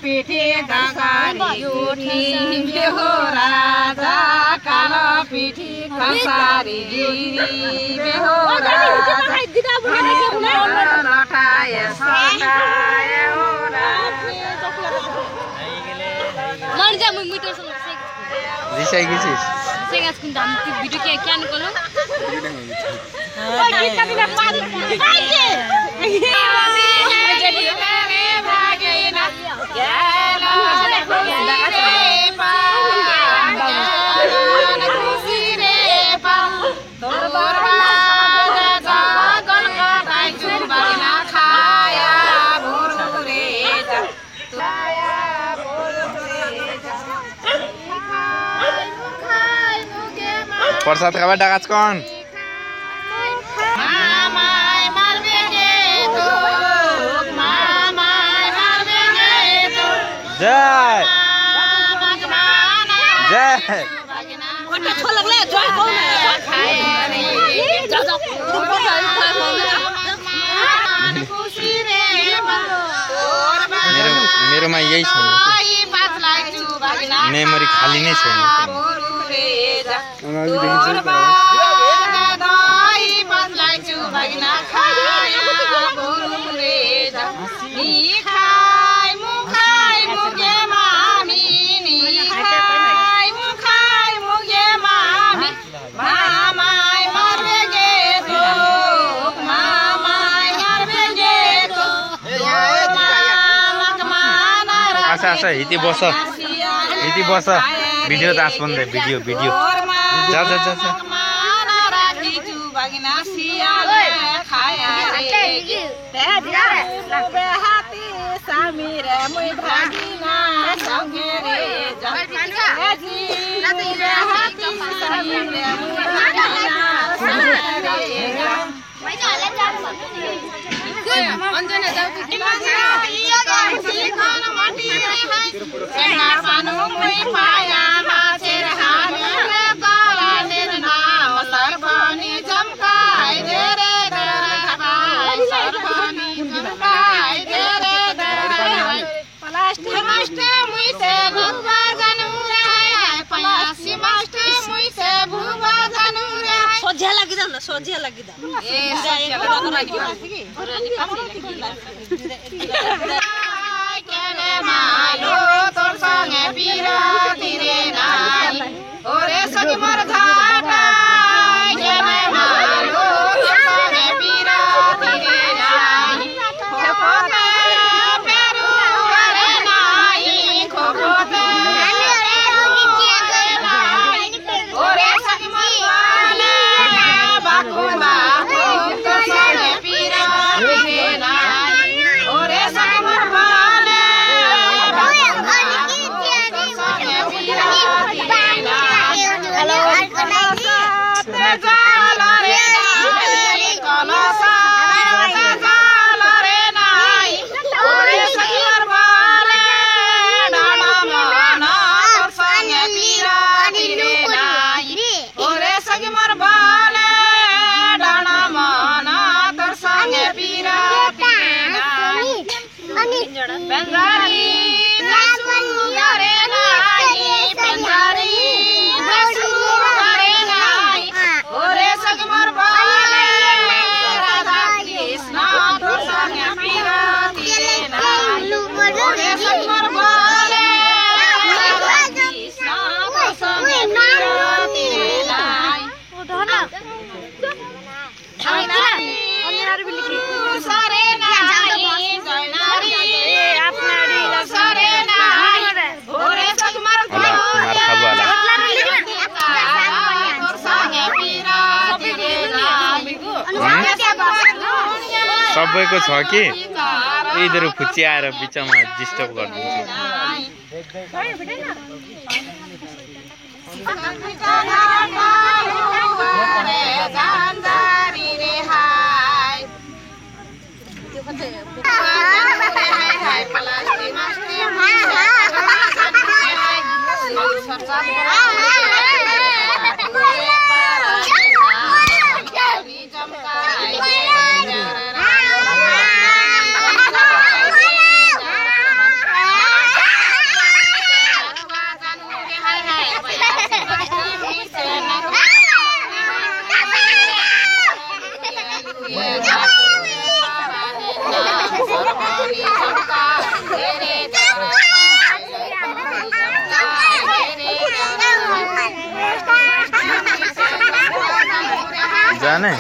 पिठी खसारी उठी बेहो राजा कालो पिठी खसारी बेहो राजा लटाए सटाए हो मर जा मैं मीटर से दिशाई किसिस सेगा स्किन दाम त्यो भिडियो क्या निकलो प्रसाद खाबा डागाच कौन जय जय मेरोमा यही छैन मेमोरी खाली नै छैन आशा हिती बस भिडियो दास बन्दै भिडियो जा जा जा जा सोझिया लगिदा सबैको छ कि यिनीहरु फुच्च्याएर बिचमा डिस्टर्ब गर्दिन्छ जाने